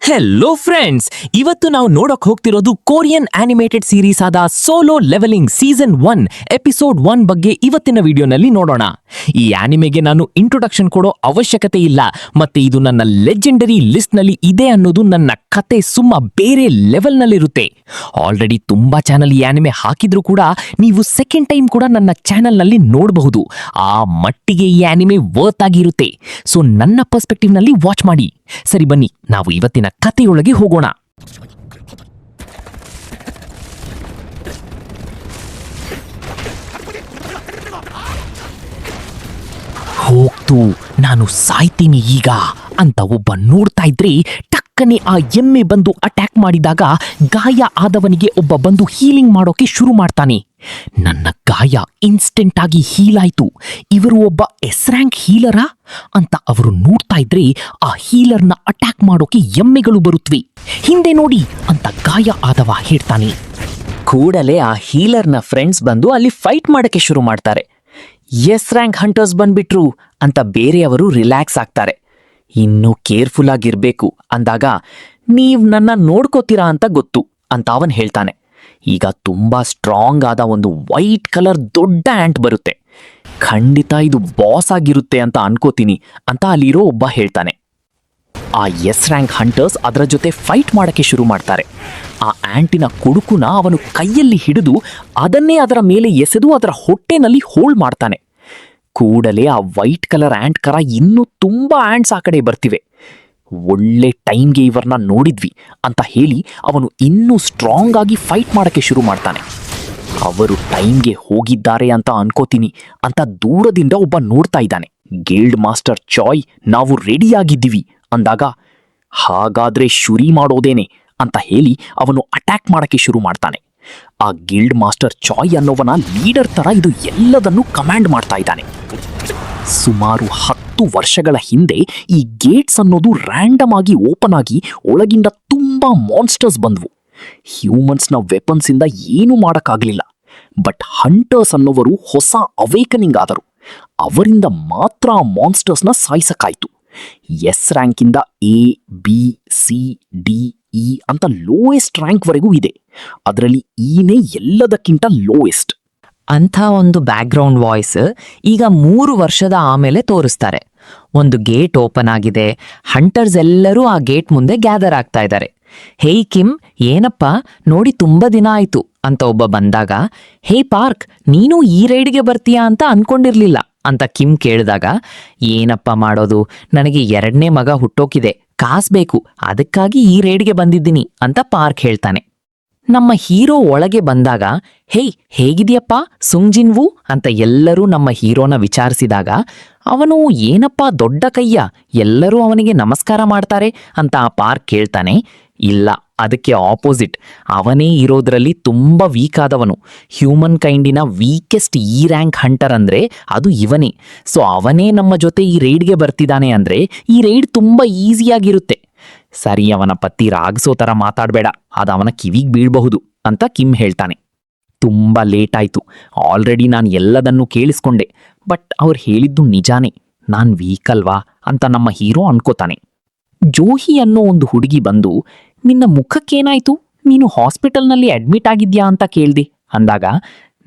Hello friends, ಇವತ್ತು ನಾವು ನೋಡಕ್ ಹೋಗ್ತಿರೋದು ಕೊರಿಯನ್ ಆನಿಮೇಟೆಡ್ ಸೀರೀಸ್ ಆದ ಸೋಲೋ ಲೆವೆಲಿಂಗ್ ಸೀಸನ್ 1 ಎಪಿಸೋಡ್ 1 ಬಗ್ಗೆ ಇವತ್ತಿನ ವಿಡಿಯೋನಲ್ಲಿ ನೋಡೋಣ. ಈ ಆನಿಮೆಗೆ ನಾನು ಇಂಟ್ರೊಡಕ್ಷನ್ ಕೊಡೋ ಅವಶ್ಯಕತೆ ಇಲ್ಲ, ಮತ್ತೆ ಇದು ನನ್ನ ಲೆಜೆಂಡರಿ ಲಿಸ್ಟ್ ನಲ್ಲಿ ಇದೆ ಅನ್ನೋದು ನನ್ನ ಕತೆ ಸುಮ್ಮ ಬೇರೆ ಲೆವೆಲ್ ನಲ್ಲಿರುತ್ತೆ. ಆಲ್ರೆಡಿ ತುಂಬಾ ಚಾನಲ್ ಈ ಆನಿಮೆ ಹಾಕಿದ್ರು ಕೂಡ ನೀವು ಸೆಕೆಂಡ್ ಟೈಮ್ ಕೂಡ ನನ್ನ ಚಾನಲ್ ನಲ್ಲಿ ನೋಡಬಹುದು. ಆ ಮಟ್ಟಿಗೆ ಈ ಆನಿಮೆ ವರ್ತ್ ಆಗಿರುತ್ತೆ. ಸೊ ನನ್ನ ಪರ್ಸ್ಪೆಕ್ಟಿವ್ ನಲ್ಲಿ ವಾಚ್ ಮಾಡಿ. ಸರಿ, ಬನ್ನಿ ನಾವು ಇವತ್ತಿನ ಕಥೆಯೊಳಗೆ ಹೋಗೋಣ. ಹೋಗ್ತು, ನಾನು ಸಾಯ್ತೀನಿ ಈಗ ಅಂತ ಒಬ್ಬ ನೋಡ್ತಾ ಇದ್ರೆ ಟಕ್ಕನೆ ಆ ಎಮ್ಮೆ ಬಂದು ಅಟ್ಯಾಕ್ ಮಾಡಿದಾಗ ಗಾಯ ಆದವನಿಗೆ ಒಬ್ಬ ಬಂದು ಹೀಲಿಂಗ್ ಮಾಡೋಕೆ ಶುರು ಮಾಡ್ತಾನೆ. ನನ್ನ ಗಾಯ ಇನ್ಸ್ಟೆಂಟ್ ಆಗಿ ಹೀಲ್ ಆಯ್ತು. ಇವರು ಒಬ್ಬ ಎಸ್ ರ್ಯಾಂಕ್ ಹೀಲರಾ ಅಂತ ಅವರು ನೋಡ್ತಾ ಇದ್ರೆ ಆ ಹೀಲರ್ನ ಅಟ್ಯಾಕ್ ಮಾಡೋಕೆ ಎಮ್ಮೆಗಳು ಬರುತ್ತವೆ. ಹಿಂದೆ ನೋಡಿ ಅಂತ ಗಾಯ ಆದವ ಹೇಳ್ತಾನೆ. ಕೂಡಲೇ ಆ ಹೀಲರ್ನ ಫ್ರೆಂಡ್ಸ್ ಬಂದು ಅಲ್ಲಿ ಫೈಟ್ ಮಾಡಕ್ಕೆ ಶುರು ಮಾಡ್ತಾರೆ. ಎಸ್ ರ್ಯಾಂಕ್ ಹಂಟರ್ಸ್ ಬಂದ್ಬಿಟ್ರು ಅಂತ ಬೇರೆಯವರು ರಿಲ್ಯಾಕ್ಸ್ ಆಗ್ತಾರೆ. ಇನ್ನೂ ಕೇರ್ಫುಲ್ ಆಗಿರ್ಬೇಕು ಅಂದಾಗ ನೀವ್ ನನ್ನ ನೋಡ್ಕೋತೀರಾ ಅಂತ ಗೊತ್ತು ಅಂತ ಅವನ್ ಹೇಳ್ತಾನೆ. ಈಗ ತುಂಬಾ ಸ್ಟ್ರಾಂಗ್ ಆದ ಒಂದು ವೈಟ್ ಕಲರ್ ದೊಡ್ಡ ಆಂಟ್ ಬರುತ್ತೆ. ಖಂಡಿತ ಇದು ಬಾಸ್ ಆಗಿರುತ್ತೆ ಅಂತ ಅನ್ಕೋತೀನಿ ಅಂತ ಅಲ್ಲಿರೋ ಒಬ್ಬ ಹೇಳ್ತಾನೆ. ಆ ಎಸ್ ರ್ಯಾಂಕ್ ಹಂಟರ್ಸ್ ಅದರ ಜೊತೆ ಫೈಟ್ ಮಾಡಕ್ಕೆ ಶುರು ಮಾಡ್ತಾರೆ. ಆ ಆಂಟಿನ ಕುಡುಕುನ ಅವನು ಕೈಯಲ್ಲಿ ಹಿಡಿದು ಅದನ್ನೇ ಅದರ ಮೇಲೆ ಎಸೆದು ಅದರ ಹೊಟ್ಟೆನಲ್ಲಿ ಹೋಲ್ಡ್ ಮಾಡ್ತಾನೆ. ಕೂಡಲೇ ಆ ವೈಟ್ ಕಲರ್ ಆಂಟ್ ಕರ ಇನ್ನೂ ತುಂಬಾ ಆಂಟ್ಸ್ ಆ ಕಡೆ ಬರ್ತಿವೆ. ಒಳ್ಳೆ ಟೈಮ್ಗೆ ಇವರನ್ನ ನೋಡಿದ್ವಿ ಅಂತ ಹೇಳಿ ಅವನು ಇನ್ನೂ ಸ್ಟ್ರಾಂಗ್ ಆಗಿ ಫೈಟ್ ಮಾಡಕ್ಕೆ ಶುರು ಮಾಡ್ತಾನೆ. ಅವರು ಟೈಮ್ಗೆ ಹೋಗಿದ್ದಾರೆ ಅಂತ ಅನ್ಕೋತೀನಿ ಅಂತ ದೂರದಿಂದ ಒಬ್ಬ ನೋಡ್ತಾ ಇದ್ದಾನೆ. ಗಿಲ್ಡ್ ಮಾಸ್ಟರ್ ಚಾಯ್, ನಾವು ರೆಡಿಯಾಗಿದ್ದೀವಿ ಅಂದಾಗ ಹಾಗಾದ್ರೆ ಶುರಿ ಮಾಡೋದೇನೆ ಅಂತ ಹೇಳಿ ಅವನು ಅಟ್ಯಾಕ್ ಮಾಡಕ್ಕೆ ಶುರು ಮಾಡ್ತಾನೆ. ಆ ಗಿಲ್ಡ್ ಮಾಸ್ಟರ್ ಚಾಯ್ ಅನ್ನೋವನ ಲೀಡರ್ ತರ ಇದು ಎಲ್ಲದನ್ನೂ ಕಮಾಂಡ್ ಮಾಡ್ತಾ ಇದ್ದಾನೆ. ಸುಮಾರು 10 ವರ್ಷಗಳ ಹಿಂದೆ ಈ ಗೇಟ್ಸ್ ಅನ್ನೋದು ರ್ಯಾಂಡಮ್ ಆಗಿ ಓಪನ್ ಆಗಿ ಒಳಗಿಂದ ತುಂಬಾ ಮಾನ್ಸ್ಟರ್ಸ್ ಬಂದ್ವು. ಹ್ಯೂಮನ್ಸ್ನ ವೆಪನ್ಸ್ ಇಂದ ಏನೂ ಮಾಡಕ್ಕಾಗ್ಲಿಲ್ಲ. ಬಟ್ ಹಂಟರ್ಸ್ ಅನ್ನೋವರು ಹೊಸ ಅವೇಕನಿಂಗ್ ಆದರು. ಅವರಿಂದ ಮಾತ್ರ ಆ ಮಾನ್ಸ್ಟರ್ಸ್ನ ಸಾಯಿಸಕ್ಕಾಯ್ತು. ಎಸ್ ರ್ಯಾಂಕಿಂದ A, B, C, D, E ಅಂತ ಲೋಯೆಸ್ಟ್ ರ್ಯಾಂಕ್ ವರೆಗೂ ಇದೆ. ಅದರಲ್ಲಿ ಈನೇ ಎಲ್ಲದಕ್ಕಿಂತ ಲೋಯೆಸ್ಟ್ ಅಂಥ ಒಂದು ಬ್ಯಾಕ್ಗ್ರೌಂಡ್ ವಾಯ್ಸ್ ಈಗ 3 ವರ್ಷದ ಆಮೇಲೆ ತೋರಿಸ್ತಾರೆ. ಒಂದು ಗೇಟ್ ಓಪನ್ ಆಗಿದೆ. ಹಂಟರ್ಸ್ ಎಲ್ಲರೂ ಆ ಗೇಟ್ ಮುಂದೆ ಗ್ಯಾದರ್ ಆಗ್ತಾ ಇದ್ದಾರೆ. ಹೇಯ್ ಕಿಮ್, ಏನಪ್ಪ ನೋಡಿ ತುಂಬಾ ದಿನ ಆಯ್ತು ಅಂತ ಒಬ್ಬ ಬಂದಾಗ, ಹೇ ಪಾರ್ಕ್, ನೀನು ಈ ರೈಡ್ಗೆ ಬರ್ತೀಯಾ ಅಂತ ಅನ್ಕೊಂಡಿರ್ಲಿಲ್ಲ ಅಂತ ಕಿಮ್ ಕೇಳಿದಾಗ, ಏನಪ್ಪ ಮಾಡೋದು, ನನಗೆ 2ನೇ ಮಗ ಹುಟ್ಟೋಕಿದೆ, ಕಾಸ್ ಬೇಕು, ಅದಕ್ಕಾಗಿ ಈ ರೈಡ್ಗೆ ಬಂದಿದ್ದೀನಿ ಅಂತ ಪಾರ್ಕ್ ಹೇಳ್ತಾನೆ. ನಮ್ಮ ಹೀರೋ ಒಳಗೆ ಬಂದಾಗ, ಹೇಯ್ ಹೇಗಿದ್ಯಪ್ಪ ಸುಂಗ್ಜಿನ್ವು ಅಂತ ಎಲ್ಲರೂ ನಮ್ಮ ಹೀರೋನ ವಿಚಾರಿಸಿದಾಗ ಅವನು, ಏನಪ್ಪ ದೊಡ್ಡ ಕೈಯ, ಎಲ್ಲರೂ ಅವನಿಗೆ ನಮಸ್ಕಾರ ಮಾಡ್ತಾರೆ ಅಂತ ಆ ಪಾರ್ಕ್ ಕೇಳ್ತಾನೆ. ಇಲ್ಲ, ಅದಕ್ಕೆ ಆಪೋಸಿಟ್, ಅವನೇ ಇರೋದ್ರಲ್ಲಿ ತುಂಬಾ ವೀಕ್ ಆದವನು. ಹ್ಯೂಮನ್ ಕೈಂಡಿನ ವೀಕೆಸ್ಟ್ ಇ ರ್ಯಾಂಕ್ ಹಂಟರ್ ಅಂದ್ರೆ ಅದು ಇವನೇ. ಸೊ ಅವನೇ ನಮ್ಮ ಜೊತೆ ಈ ರೈಡ್ಗೆ ಬರ್ತಿದ್ದಾನೆ ಅಂದ್ರೆ ಈ ರೈಡ್ ತುಂಬಾ ಈಸಿಯಾಗಿರುತ್ತೆ. ಸರಿ, ಅವನ ಪತ್ತಿ ರಾಗ್ಸೋ ತರ ಮಾತಾಡ್ಬೇಡ, ಅದು ಅವನ ಕಿವಿಗ್ ಬೀಳ್ಬಹುದು ಅಂತ ಕಿಮ್ ಹೇಳ್ತಾನೆ. ತುಂಬಾ ಲೇಟ್ ಆಯ್ತು, ಆಲ್ರೆಡಿ ನಾನು ಎಲ್ಲದನ್ನೂ ಕೇಳಿಸ್ಕೊಂಡೆ. ಬಟ್ ಅವ್ರು ಹೇಳಿದ್ದು ನಿಜಾನೇ, ನಾನ್ ವೀಕ್ ಅಲ್ವಾ ಅಂತ ನಮ್ಮ ಹೀರೋ ಅನ್ಕೋತಾನೆ. ಜೋಹಿ ಅನ್ನೋ ಒಂದು ಹುಡುಗಿ ಬಂದು, ನಿನ್ನ ಮುಖಕ್ಕೇನಾಯ್ತು, ನೀನು ಹಾಸ್ಪಿಟಲ್ನಲ್ಲಿ ಅಡ್ಮಿಟ್ ಆಗಿದ್ಯಾ ಅಂತ ಕೇಳ್ದೆ ಅಂದಾಗ,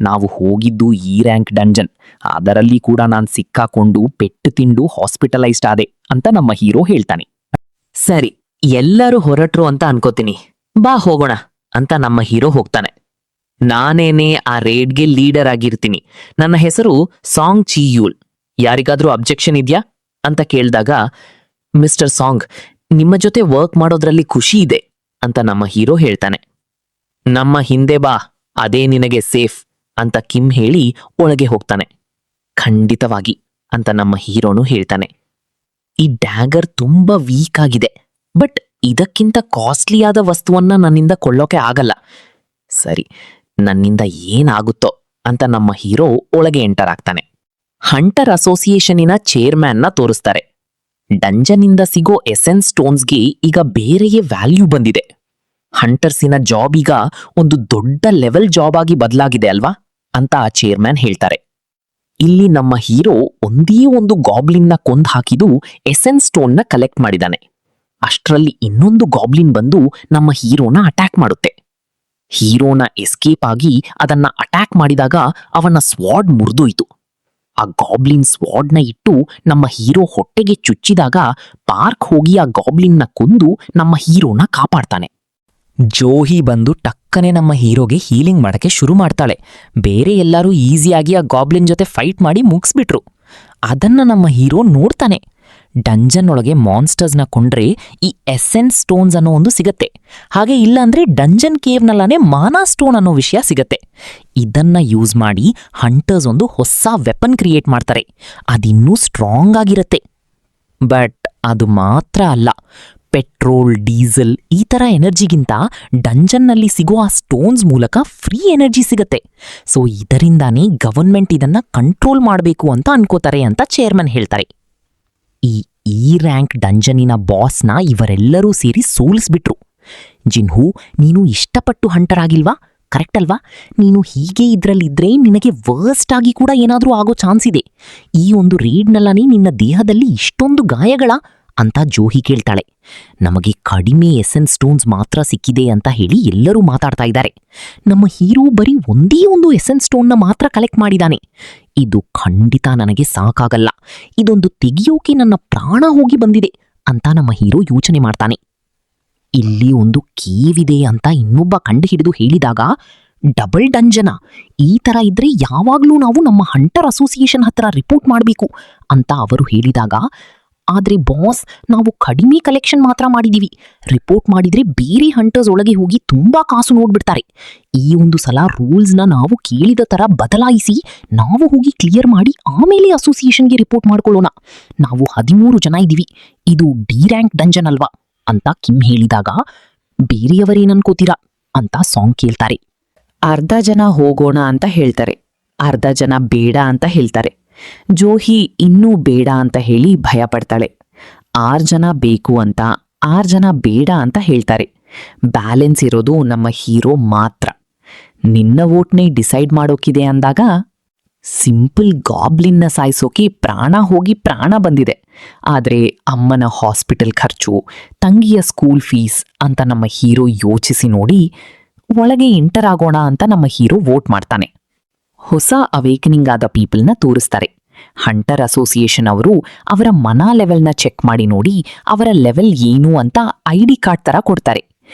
ನಾವು ಹೋಗಿದ್ದು ಇ ರ್ಯಾಂಕ್ ಡಂಜನ್, ಅದರಲ್ಲಿ ಕೂಡ ನಾನು ಸಿಕ್ಕಾಕೊಂಡು ಪೆಟ್ಟು ತಿಂದು ಹಾಸ್ಪಿಟಲೈಸ್ಡ್ ಆದೆ ಅಂತ ನಮ್ಮ ಹೀರೋ ಹೇಳ್ತಾನೆ. ಸರಿ, ಎಲ್ಲರೂ ಹೊರಟ್ರು ಅಂತ ಅನ್ಕೋತೀನಿ, ಬಾ ಹೋಗೋಣ ಅಂತ ನಮ್ಮ ಹೀರೋ ಹೋಗ್ತಾನೆ. ನಾನೇನೇ ಆ ರೇಡ್ಗೆ ಲೀಡರ್ ಆಗಿರ್ತೀನಿ. ನನ್ನ ಹೆಸರು ಸಾಂಗ್ ಚಿಯೂಲ್. ಯಾರಿಗಾದ್ರೂ ಅಬ್ಜೆಕ್ಷನ್ ಇದ್ಯಾ ಅಂತ ಕೇಳಿದಾಗ, ಮಿಸ್ಟರ್ ಸಾಂಗ್, ನಿಮ್ಮ ಜೊತೆ ವರ್ಕ್ ಮಾಡೋದ್ರಲ್ಲಿ ಖುಷಿ ಇದೆ ಅಂತ ನಮ್ಮ ಹೀರೋ ಹೇಳ್ತಾನೆ. ನಮ್ಮ ಹಿಂದೆ ಬಾ, ಅದೇ ನಿನಗೆ ಸೇಫ್ ಅಂತ ಕಿಮ್ ಹೇಳಿ ಒಳಗೆ ಹೋಗ್ತಾನೆ. ಖಂಡಿತವಾಗಿ ಅಂತ ನಮ್ಮ ಹೀರೋನು ಹೇಳ್ತಾನೆ. ಈ ಡ್ಯಾಗರ್ ತುಂಬಾ ವೀಕ್ ಆಗಿದೆ, ಬಟ್ ಇದಕ್ಕಿಂತ ಕಾಸ್ಟ್ಲಿಯಾದ ವಸ್ತುವನ್ನ ನನ್ನಿಂದ ಕೊಳ್ಳೋಕೆ ಆಗಲ್ಲ. ಸರಿ, ನನ್ನಿಂದ ಏನಾಗುತ್ತೋ ಅಂತ ನಮ್ಮ ಹೀರೋ ಒಳಗೆ ಎಂಟರ್ ಆಗ್ತಾನೆ. ಹಂಟರ್ ಅಸೋಸಿಯೇಷನಿನ ಚೇರ್ಮ್ಯಾನ್ನ ತೋರಿಸ್ತಾರೆ. ಡಂಜನಿಂದ ಸಿಗೋ ಎಸೆನ್ಸ್ ಸ್ಟೋನ್ಸ್ಗೆ ಈಗ ಬೇರೆಯೇ ವ್ಯಾಲ್ಯೂ ಬಂದಿದೆ. ಹಂಟರ್ಸಿನ ಜಾಬ್ ಈಗ ಒಂದು ದೊಡ್ಡ ಲೆವೆಲ್ ಜಾಬ್ ಆಗಿ ಬದಲಾಗಿದೆ ಅಲ್ವಾ ಅಂತ ಆ ಚೇರ್ಮ್ಯಾನ್ ಹೇಳ್ತಾರೆ. ಇಲ್ಲಿ ನಮ್ಮ ಹೀರೋ ಒಂದೇ ಒಂದು ಗಾಬ್ಲಿನ್ನ ಕೊಂದು ಹಾಕಿದು ಎಸೆನ್ಸ್ ಸ್ಟೋನ್ನ ಕಲೆಕ್ಟ್ ಮಾಡಿದಾನೆ. ಅಷ್ಟರಲ್ಲಿ ಇನ್ನೊಂದು ಗಾಬ್ಲಿನ್ ಬಂದು ನಮ್ಮ ಹೀರೋನ ಅಟ್ಯಾಕ್ ಮಾಡುತ್ತೆ. ಹೀರೋನ ಎಸ್ಕೇಪ್ ಆಗಿ ಅದನ್ನ ಅಟ್ಯಾಕ್ ಮಾಡಿದಾಗ ಅವನ ಸ್ವಾಡ್ ಮುರಿದೋಯ್ತು. ಆ ಗಾಬ್ಲಿನ್ ಸ್ವಾಡ್ನ ಇಟ್ಟು ನಮ್ಮ ಹೀರೋ ಹೊಟ್ಟೆಗೆ ಚುಚ್ಚಿದಾಗ ಪಾರ್ಕ್ ಹೋಗಿ ಆ ಗಾಬ್ಲಿನ್ನ ಕೊಂದು ನಮ್ಮ ಹೀರೋನ ಕಾಪಾಡ್ತಾನೆ. ಜೋಹಿ ಬಂದು ಟಕ್ಕನೆ ನಮ್ಮ ಹೀರೋಗೆ ಹೀಲಿಂಗ್ ಮಾಡಕ್ಕೆ ಶುರು ಮಾಡ್ತಾಳೆ. ಬೇರೆ ಎಲ್ಲರೂ ಈಸಿಯಾಗಿ ಆ ಗಾಬ್ಲಿನ್ ಜೊತೆ ಫೈಟ್ ಮಾಡಿ ಮುಗಿಸ್ಬಿಟ್ರು. ಅದನ್ನ ನಮ್ಮ ಹೀರೋ ನೋಡ್ತಾನೆ. ಡಂಜನ್ ಒಳಗೆ ಮಾನ್ಸ್ಟರ್ಸ್ನ ಕೊಂಡ್ರೆ ಈ ಎಸೆನ್ಸ್ ಸ್ಟೋನ್ಸ್ ಅನ್ನೋ ಒಂದು ಸಿಗತ್ತೆ. ಹಾಗೆ ಇಲ್ಲಾಂದ್ರೆ ಡಂಜನ್ ಕೇವ್ನಲ್ಲಾನೆ ಮಾನಾ ಸ್ಟೋನ್ ಅನ್ನೋ ವಿಷಯ ಸಿಗತ್ತೆ. ಇದನ್ನ ಯೂಸ್ ಮಾಡಿ ಹಂಟರ್ಸ್ ಒಂದು ಹೊಸ ವೆಪನ್ ಕ್ರಿಯೇಟ್ ಮಾಡ್ತಾರೆ. ಅದಿನ್ನೂ ಸ್ಟ್ರಾಂಗ್ ಆಗಿರತ್ತೆ. ಬಟ್ ಅದು ಮಾತ್ರ ಅಲ್ಲ, ಪೆಟ್ರೋಲ್, ಡೀಸೆಲ್ ಈ ಥರ ಎನರ್ಜಿಗಿಂತ ಡಂಜನ್ನಲ್ಲಿ ಸಿಗೋ ಆ ಸ್ಟೋನ್ಸ್ ಮೂಲಕ ಫ್ರೀ ಎನರ್ಜಿ ಸಿಗತ್ತೆ. ಸೊ ಇದರಿಂದಾನೇ ಗವರ್ಮೆಂಟ್ ಇದನ್ನ ಕಂಟ್ರೋಲ್ ಮಾಡಬೇಕು ಅಂತ ಅನ್ಕೋತಾರೆ ಅಂತ ಚೇರ್ಮನ್ ಹೇಳ್ತಾರೆ. ಈ ರ್ಯಾಂಕ್ ಡಂಜನಿನ ಬಾಸ್ನ ಇವರೆಲ್ಲರೂ ಸೇರಿ ಸೋಲಿಸ್ಬಿಟ್ರು. ಜಿನ್ಹು, ನೀನು ಇಷ್ಟಪಟ್ಟು ಹಂಟರ್ ಆಗಿಲ್ವಾ? ಕರೆಕ್ಟ್ ಅಲ್ವಾ? ನೀನು ಹೀಗೆ ಇದ್ರಲ್ಲಿದ್ರೆ ನಿನಗೆ ವರ್ಸ್ಟ್ ಆಗಿ ಕೂಡ ಏನಾದರೂ ಆಗೋ ಚಾನ್ಸ್ ಇದೆ. ಈ ಒಂದು ರೇಡ್ನಲ್ಲನೇ ನಿನ್ನ ದೇಹದಲ್ಲಿ ಇಷ್ಟೊಂದು ಗಾಯಗಳ ಅಂತ ಜೋಹಿ ಕೇಳ್ತಾಳೆ. ನಮಗೆ ಕಡಿಮೆ ಎಸೆನ್ಸ್ ಸ್ಟೋನ್ಸ್ ಮಾತ್ರ ಸಿಕ್ಕಿದೆ ಅಂತ ಹೇಳಿ ಎಲ್ಲರೂ ಮಾತಾಡ್ತಾ ಇದ್ದಾರೆ. ನಮ್ಮ ಹೀರೋ ಬರೀ ಒಂದೇ ಒಂದು ಎಸೆನ್ಸ್ ಸ್ಟೋನ್ನ ಮಾತ್ರ ಕಲೆಕ್ಟ್ ಮಾಡಿದಾನೆ. ಇದು ಖಂಡಿತ ನನಗೆ ಸಾಕಾಗಲ್ಲ. ಇದೊಂದು ತೆಗಿಯೋಕೆ ನನ್ನ ಪ್ರಾಣ ಹೋಗಿ ಬಂದಿದೆ ಅಂತ ನಮ್ಮ ಹೀರೋ ಯೋಚನೆ ಮಾಡ್ತಾನೆ. ಇಲ್ಲಿ ಒಂದು ಕೇವಿದೆ ಅಂತ ಇನ್ನೊಬ್ಬ ಕಂಡು ಹಿಡಿದು ಹೇಳಿದಾಗ, ಡಬಲ್ ಡಂಜನ, ಈ ಥರ ಇದ್ರೆ ಯಾವಾಗಲೂ ನಾವು ನಮ್ಮ ಹಂಟರ್ ಅಸೋಸಿಯೇಷನ್ ಹತ್ರ ರಿಪೋರ್ಟ್ ಮಾಡಬೇಕು ಅಂತ ಅವರು ಹೇಳಿದಾಗ, ಆದ್ರೆ ಬಾಸ್, ನಾವು ಕಡಿಮೆ ಕಲೆಕ್ಷನ್ ಮಾತ್ರ ಮಾಡಿದೀವಿ. ರಿಪೋರ್ಟ್ ಮಾಡಿದ್ರೆ ಬೇರೆ ಹಂಟರ್ಸ್ ಒಳಗೆ ಹೋಗಿ ತುಂಬಾ ಕಾಸು ನೋಡ್ಬಿಡ್ತಾರೆ. ಈ ಒಂದು ಸಲ ರೂಲ್ಸ್ನ ನಾವು ಕೇಳಿದ ತರ ಬದಲಾಯಿಸಿ ನಾವು ಹೋಗಿ ಕ್ಲಿಯರ್ ಮಾಡಿ ಆಮೇಲೆ ಅಸೋಸಿಯೇಷನ್ಗೆ ರಿಪೋರ್ಟ್ ಮಾಡ್ಕೊಳ್ಳೋಣ. ನಾವು 13 ಜನ ಇದೀವಿ. ಇದು ಡಿ ರ್ಯಾಂಕ್ ಡಂಜನ್ ಅಲ್ವಾ ಅಂತ ಕಿಮ್ ಹೇಳಿದಾಗ, ಬೇರೆಯವರೇನನ್ಕೋತೀರಾ ಅಂತ ಸಾಂಗ್ ಕೇಳ್ತಾರೆ. ಅರ್ಧ ಜನ ಹೋಗೋಣ ಅಂತ ಹೇಳ್ತಾರೆ, ಅರ್ಧ ಜನ ಬೇಡ ಅಂತ ಹೇಳ್ತಾರೆ. ಜೋಹಿ ಇನ್ನೂ ಬೇಡ ಅಂತ ಹೇಳಿ ಭಯ ಪಡ್ತಾಳೆ. 6 ಜನ ಬೇಕು ಅಂತ, 6 ಜನ ಬೇಡ ಅಂತ ಹೇಳ್ತಾರೆ. ಬ್ಯಾಲೆನ್ಸ್ ಇರೋದು ನಮ್ಮ ಹೀರೋ ಮಾತ್ರ. ನಿನ್ನ ವೋಟ್ನೇ ಡಿಸೈಡ್ ಮಾಡೋಕಿದೆ ಅಂದಾಗ, ಸಿಂಪಲ್ ಗಾಬ್ಲಿನ್ನ ಸಾಯಿಸೋಕೆ ಪ್ರಾಣ ಹೋಗಿ ಪ್ರಾಣ ಬಂದಿದೆ. ಆದ್ರೆ ಅಮ್ಮನ ಹಾಸ್ಪಿಟಲ್ ಖರ್ಚು, ತಂಗಿಯ ಸ್ಕೂಲ್ ಫೀಸ್ ಅಂತ ನಮ್ಮ ಹೀರೋ ಯೋಚಿಸಿ ನೋಡಿ ಒಳಗೆ ಎಂಟರ್ ಆಗೋಣ ಅಂತ ನಮ್ಮ ಹೀರೋ ವೋಟ್ ಮಾಡ್ತಾನೆ. ಹೊಸ ಅವೇಕನಿಂಗ್ ಆದ ಪೀಪಲ್ನ ತೋರಿಸ್ತಾರೆ. ಹಂಟರ್ ಅಸೋಸಿಯೇಷನ್ ಅವರು ಅವರ ಮನ ಲೆವೆಲ್ನ ಚೆಕ್ ಮಾಡಿ ನೋಡಿ ಅವರ ಲೆವೆಲ್ ಏನು ಅಂತ ID ಕಾರ್ಡ್ ತರ ಕೊಡ್ತಾರೆ.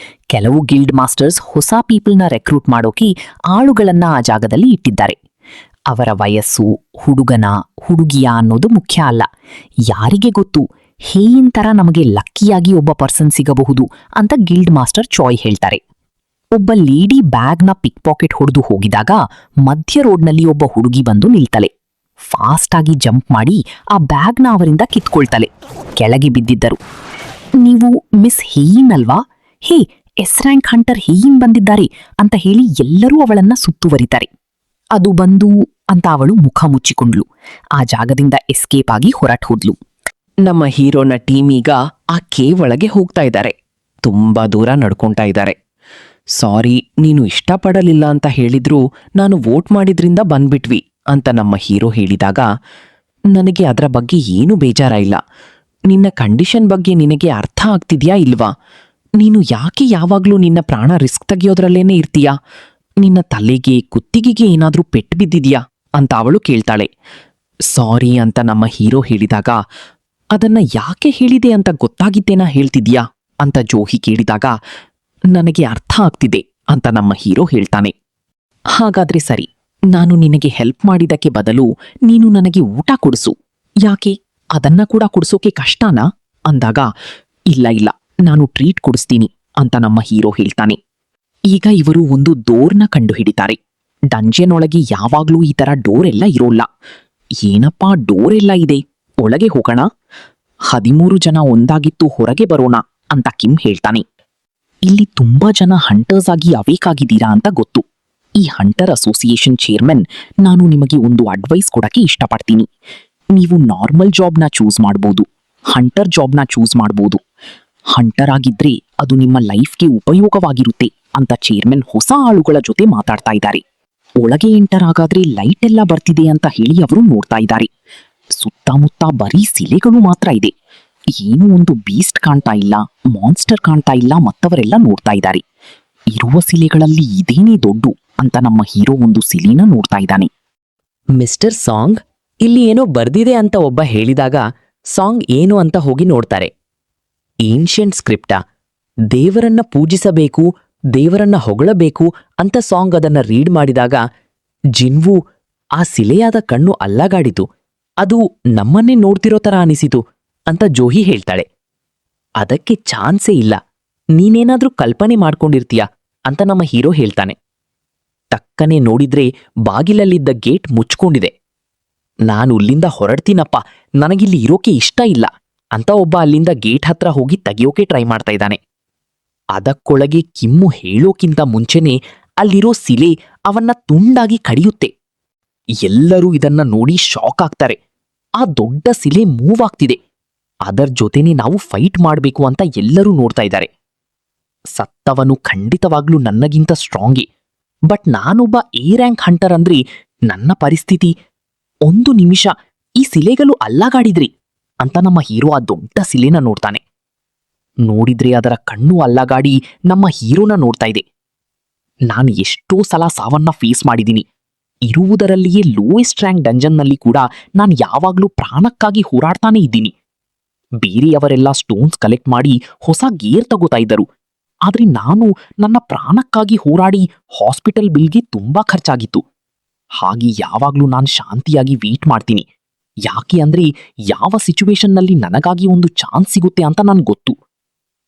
ಕೆಲವು ಗಿಲ್ಡ್ ಮಾಸ್ಟರ್ಸ್ ಹೊಸ ಪೀಪಲ್ನ ರೆಕ್ರೂಟ್ ಮಾಡೋಕೆ ಆಳುಗಳನ್ನ ಆ ಜಾಗದಲ್ಲಿ ಇಟ್ಟಿದ್ದಾರೆ. ಅವರ ವಯಸ್ಸು, ಹುಡುಗನ ಹುಡುಗಿಯ ಅನ್ನೋದು ಮುಖ್ಯ ಅಲ್ಲ. ಯಾರಿಗೆ ಗೊತ್ತು, ಹೇಯಿನ್ ತರ ನಮಗೆ ಲಕ್ಕಿಯಾಗಿ ಒಬ್ಬ ಪರ್ಸನ್ ಸಿಗಬಹುದು ಅಂತ ಗಿಲ್ಡ್ ಮಾಸ್ಟರ್ ಚಾಯ್ ಹೇಳ್ತಾರೆ. ಒಬ್ಬ ಲೇಡಿ ಬ್ಯಾಗ್ನ ಪಿಕ್ ಪಾಕೆಟ್ ಹೊಡೆದು ಹೋಗಿದಾಗ ಮಧ್ಯ ರೋಡ್ನಲ್ಲಿ ಒಬ್ಬ ಹುಡುಗಿ ಬಂದು ನಿಲ್ತಲೆ. ಫಾಸ್ಟ್ ಆಗಿ ಜಂಪ್ ಮಾಡಿ ಆ ಬ್ಯಾಗ್ನ ಅವರಿಂದ ಕಿತ್ಕೊಳ್ತಲೆ. ಕೆಳಗೆ ಬಿದ್ದಿದ್ದರು. ನೀವು ಮಿಸ್ ಹೇಯಿನ್ ಅಲ್ವಾ? ಹೇ, ಎಸ್ ರ್ಯಾಂಕ್ ಹಂಟರ್ ಹೇಯಿನ್ ಬಂದಿದ್ದಾರೆ ಅಂತ ಹೇಳಿ ಎಲ್ಲರೂ ಅವಳನ್ನ ಸುತ್ತುವರಿತಾರೆ. ಅದು ಬಂದು ಅಂತ ಅವಳು ಮುಖ ಮುಚ್ಚಿಕೊಂಡ್ಲು. ಆ ಜಾಗದಿಂದ ಎಸ್ಕೇಪ್ ಆಗಿ ಹೊರಟು ಹೋದ್ಲು. ನಮ್ಮ ಹೀರೋನ ಟೀಮ್ ಈಗ ಆ ಕೇವ್ ಒಳಗೆ ಹೋಗ್ತಾ ಇದ್ದಾರೆ. ತುಂಬಾ ದೂರ ನಡ್ಕೊಂತಾ ಇದ್ದಾರೆ. ಸಾರಿ, ನೀನು ಇಷ್ಟಪಡಲಿಲ್ಲ ಅಂತ ಹೇಳಿದ್ರು ನಾನು ವೋಟ್ ಮಾಡಿದ್ರಿಂದ ಬಂದ್ಬಿಟ್ವಿ ಅಂತ ನಮ್ಮ ಹೀರೋ ಹೇಳಿದಾಗ, ನನಗೆ ಅದರ ಬಗ್ಗೆ ಏನೂ ಬೇಜಾರ ಇಲ್ಲ. ನಿನ್ನ ಕಂಡೀಷನ್ ಬಗ್ಗೆ ನಿನಗೆ ಅರ್ಥ ಆಗ್ತಿದ್ಯಾ ಇಲ್ವಾ? ನೀನು ಯಾಕೆ ಯಾವಾಗ್ಲೂ ನಿನ್ನ ಪ್ರಾಣ ರಿಸ್ಕ್ ತೆಗಿಯೋದ್ರಲ್ಲೇನೆ ಇರ್ತೀಯಾ? ನಿನ್ನ ತಲೆಗೆ ಕುತ್ತಿಗೆಗೆ ಏನಾದ್ರೂ ಪೆಟ್ಟು ಬಿದ್ದಿದ್ಯಾ ಅಂತ ಅವಳು ಕೇಳ್ತಾಳೆ. ಸಾರಿ ಅಂತ ನಮ್ಮ ಹೀರೋ ಹೇಳಿದಾಗ, ಅದನ್ನ ಯಾಕೆ ಹೇಳಿದೆ ಅಂತ ಗೊತ್ತಾಗಿದ್ದೇನಾ ಹೇಳ್ತಿದ್ಯಾ ಅಂತ ಜೋಹಿ ಕೇಳಿದಾಗ, ನನಗೆ ಅರ್ಥ ಆಗ್ತಿದೆ ಅಂತ ನಮ್ಮ ಹೀರೋ ಹೇಳ್ತಾನೆ. ಹಾಗಾದ್ರೆ ಸರಿ, ನಾನು ನಿನಗೆ ಹೆಲ್ಪ್ ಮಾಡಿದಕ್ಕೆ ಬದಲು ನೀನು ನನಗೆ ಊಟ ಕೊಡಿಸು. ಯಾಕೆ, ಅದನ್ನ ಕೂಡ ಕೊಡಿಸೋಕೆ ಕಷ್ಟನಾ ಅಂದಾಗ, ಇಲ್ಲ ನಾನು ಟ್ರೀಟ್ ಕೊಡಿಸ್ತೀನಿ ಅಂತ ನಮ್ಮ ಹೀರೋ ಹೇಳ್ತಾನೆ. ಈಗ ಇವರು ಒಂದು ಡೋರ್ನ ಕಂಡು ಹಿಡಿತಾರೆ. ಡಂಜನ್ ಒಳಗೆ ಯಾವಾಗ್ಲೂ ಈ ತರ ಡೋರ್ ಎಲ್ಲ ಇರೋಲ್ಲ. ಏನಪ್ಪಾ ಡೋರ್ ಎಲ್ಲ ಇದೆ, ಒಳಗೆ ಹೋಗೋಣ. 13 ಜನ ಒಂದಾಗಿತ್ತು, ಹೊರಗೆ ಬರೋಣ ಅಂತ ಕಿಮ್ ಹೇಳ್ತಾನೆ. ಇಲ್ಲಿ ತುಂಬಾ ಜನ ಹಂಟರ್ಸ್ ಆಗಿ ಅವೇಕ್ ಆಗಿದ್ದೀರಾ ಅಂತ ಗೊತ್ತು. ಈ ಹಂಟರ್ ಅಸೋಸಿಯೇಷನ್ ಚೇರ್ಮನ್, ನಾನು ನಿಮಗೆ ಒಂದು ಅಡ್ವೈಸ್ ಕೊಡಕ್ಕೆ ಇಷ್ಟಪಡ್ತೀನಿ. ನೀವು ನಾರ್ಮಲ್ ಜಾಬ್ನ ಚೂಸ್ ಮಾಡ್ಬೋದು, ಹಂಟರ್ ಜಾಬ್ನ ಚೂಸ್ ಮಾಡ್ಬೋದು. ಹಂಟರ್ ಆಗಿದ್ರೆ ಅದು ನಿಮ್ಮ ಲೈಫ್ಗೆ ಉಪಯೋಗವಾಗಿರುತ್ತೆ ಅಂತ ಚೇರ್ಮನ್ ಹೊಸ ಆಳುಗಳ ಜೊತೆ ಮಾತಾಡ್ತಾ ಇದ್ದಾರೆ. ಒಳಗೆ ಎಂಟರ್ ಆಗಾದ್ರೆ ಲೈಟ್ ಎಲ್ಲ ಬರ್ತಿದೆ ಅಂತ ಹೇಳಿ ಅವರು ನೋಡ್ತಾ ಇದ್ದಾರೆ. ಸುತ್ತಮುತ್ತ ಬರೀ ಶಿಲೆಗಳು ಮಾತ್ರ ಇದೆ. ಏನೋ ಒಂದು ಬೀಸ್ಟ್ ಕಾಣ್ತಾ ಇಲ್ಲ, ಮಾನ್ಸ್ಟರ್ ಕಾಣ್ತಾ ಇಲ್ಲ, ಮತ್ತವರೆಲ್ಲ ನೋಡ್ತಾ ಇದ್ದಾರೆ. ಇರುವ ಶಿಲೆಗಳಲ್ಲಿ ಇದೇನೇ ದೊಡ್ಡು ಅಂತ ನಮ್ಮ ಹೀರೋ ಒಂದು ಶಿಲೆನ ನೋಡ್ತಾ ಇದ್ದಾನೆ. ಮಿಸ್ಟರ್ ಸಾಂಗ್, ಇಲ್ಲಿ ಏನೋ ಬರ್ದಿದೆ ಅಂತ ಒಬ್ಬ ಹೇಳಿದಾಗ ಸಾಂಗ್ ಏನು ಅಂತ ಹೋಗಿ ನೋಡ್ತಾರೆ. ಏನ್ಷಿಯಂಟ್ ಸ್ಕ್ರಿಪ್ಟಾ? ದೇವರನ್ನ ಪೂಜಿಸಬೇಕು, ದೇವರನ್ನ ಹೊಗಳಬೇಕು ಅಂತ ಸಾಂಗ್ ಅದನ್ನ ರೀಡ್ ಮಾಡಿದಾಗ ಜಿನ್ವು ಆ ಶಿಲೆಯಾದ ಕಣ್ಣು ಅಲ್ಲಗಾಡಿತು, ಅದು ನಮ್ಮನ್ನೇ ನೋಡ್ತಿರೋ ತರ ಅನಿಸಿತು ಅಂತ ಜೋಹಿ ಹೇಳ್ತಾಳೆ. ಅದಕ್ಕೆ ಚಾನ್ಸೇ ಇಲ್ಲ, ನೀನೇನಾದ್ರೂ ಕಲ್ಪನೆ ಮಾಡ್ಕೊಂಡಿರ್ತೀಯ ಅಂತ ನಮ್ಮ ಹೀರೋ ಹೇಳ್ತಾನೆ. ಟಕ್ಕನೆ ನೋಡಿದ್ರೆ ಬಾಗಿಲಲ್ಲಿದ್ದ ಗೇಟ್ ಮುಚ್ಕೊಂಡಿದೆ. ನಾನು ಇಲ್ಲಿಂದ ಹೊರಡ್ತೀನಪ್ಪ, ನನಗಿಲ್ಲಿ ಇರೋಕೆ ಇಷ್ಟ ಇಲ್ಲ ಅಂತ ಒಬ್ಬ ಅಲ್ಲಿಂದ ಗೇಟ್ ಹತ್ರ ಹೋಗಿ ತೆಗಿಯೋಕೆ ಟ್ರೈ ಮಾಡ್ತಾ ಇದ್ದಾನೆ. ಅದಕ್ಕೊಳಗೆ ಕಿಮ್ಮು ಹೇಳೋಕ್ಕಿಂತ ಮುಂಚೆನೆ ಅಲ್ಲಿರೋ ಶಿಲೆ ಅವನ್ನ ತುಂಡಾಗಿ ಕಡಿಯುತ್ತೆ. ಎಲ್ಲರೂ ಇದನ್ನ ನೋಡಿ ಶಾಕ್ ಆಗ್ತಾರೆ. ಆ ದೊಡ್ಡ ಶಿಲೆ ಮೂವ್ ಆಗ್ತಿದೆ, ಅದರ ಜೊತೆನೆ ನಾವು ಫೈಟ್ ಮಾಡಬೇಕು ಅಂತ ಎಲ್ಲರೂ ನೋಡ್ತಾ ಇದ್ದಾರೆ. ಸತ್ತವನು ಖಂಡಿತವಾಗ್ಲೂ ನನ್ನಗಿಂತ ಸ್ಟ್ರಾಂಗಿ, ಬಟ್ ನಾನೊಬ್ಬ ಎ ರ್ಯಾಂಕ್ ಹಂಟರ್ ಅಂದ್ರೆ ನನ್ನ ಪರಿಸ್ಥಿತಿ. ಒಂದು ನಿಮಿಷ, ಈ ಶಿಲೆಗಳು ಅಲ್ಲಗಾಡಿದ್ರಿ ಅಂತ ನಮ್ಮ ಹೀರೋ ಆ ದೊಡ್ಡ ಶಿಲೆನ ನೋಡ್ತಾನೆ. ನೋಡಿದ್ರೆ ಅದರ ಕಣ್ಣು ಅಲ್ಲಗಾಡಿ ನಮ್ಮ ಹೀರೋನ ನೋಡ್ತಾ ಇದೆ. ನಾನು ಎಷ್ಟೋ ಸಲ ಸಾವನ್ನ ಫೇಸ್ ಮಾಡಿದ್ದೀನಿ. ಇರುವುದರಲ್ಲಿಯೇ ಲೋಯೆಸ್ಟ್ ರ್ಯಾಂಕ್ ಡಂಜನ್ನಲ್ಲಿ ಕೂಡ ನಾನು ಯಾವಾಗ್ಲೂ ಪ್ರಾಣಕ್ಕಾಗಿ ಹೋರಾಡ್ತಾನೆ ಇದ್ದೀನಿ. ಬೇರೆಯವರೆಲ್ಲ ಸ್ಟೋನ್ಸ್ ಕಲೆಕ್ಟ್ ಮಾಡಿ ಹೊಸ ಗೇರ್ ತಗೋತಾ ಇದ್ದರು, ಆದ್ರೆ ನಾನು ನನ್ನ ಪ್ರಾಣಕ್ಕಾಗಿ ಹೋರಾಡಿ ಹಾಸ್ಪಿಟಲ್ ಬಿಲ್ಗೆ ತುಂಬಾ ಖರ್ಚಾಗಿತ್ತು. ಹಾಗೆ ಯಾವಾಗ್ಲೂ ನಾನು ಶಾಂತಿಯಾಗಿ ವೇಟ್ ಮಾಡ್ತೀನಿ. ಯಾಕೆ ಅಂದ್ರೆ ಯಾವ ಸಿಚುವೇಶನ್ನಲ್ಲಿ ನನಗಾಗಿ ಒಂದು ಚಾನ್ಸ್ ಸಿಗುತ್ತೆ ಅಂತ ನನ್ಗೆ ಗೊತ್ತು.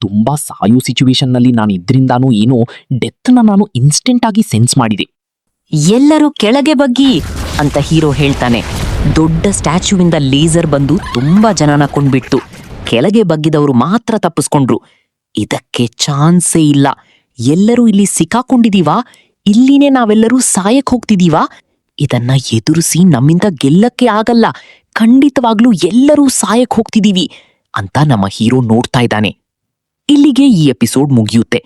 ತುಂಬಾ ಸಾಯೋ ಸಿಚುವೇಶನ್ನಲ್ಲಿ ನಾನು ಇದ್ರಿಂದಾನೋ ಏನೋ ಡೆತ್ನ ನಾನು ಇನ್ಸ್ಟೆಂಟ್ ಆಗಿ ಸೆನ್ಸ್ ಮಾಡಿದೆ. ಎಲ್ಲರೂ ಕೆಳಗೆ ಬಗ್ಗಿ ಅಂತ ಹೀರೋ ಹೇಳ್ತಾನೆ. ದೊಡ್ಡ ಸ್ಟ್ಯಾಚ್ಯೂವಿಂದ ಲೇಸರ್ ಬಂದು ತುಂಬಾ ಜನನ ಕೊಂಡ್ಬಿಡ್ತು. ಕೆಳಗೆ ಬಗ್ಗಿದವರು ಮಾತ್ರ ತಪ್ಪಿಸ್ಕೊಂಡ್ರು. ಇದಕ್ಕೆ ಚಾನ್ಸೇ ಇಲ್ಲ. ಎಲ್ಲರೂ ಇಲ್ಲಿ ಸಿಕ್ಕಾಕೊಂಡಿದೀವಾ? ಇಲ್ಲಿನೇ ನಾವೆಲ್ಲರೂ ಸಾಯಕ್ ಹೋಗ್ತಿದೀವಾ? ಇದನ್ನ ಎದುರಿಸಿ ನಮ್ಮಿಂದ ಗೆಲ್ಲಕ್ಕೆ ಆಗಲ್ಲ. ಖಂಡಿತವಾಗ್ಲೂ ಎಲ್ಲರೂ ಸಾಯಕ್ ಹೋಗ್ತಿದೀವಿ ಅಂತ ನಮ್ಮ ಹೀರೋ ನೋಡ್ತಾ ಇದ್ದಾನೆ. ಇಲ್ಲಿಗೆ ಈ ಎಪಿಸೋಡ್ ಮುಗಿಯುತ್ತೆ.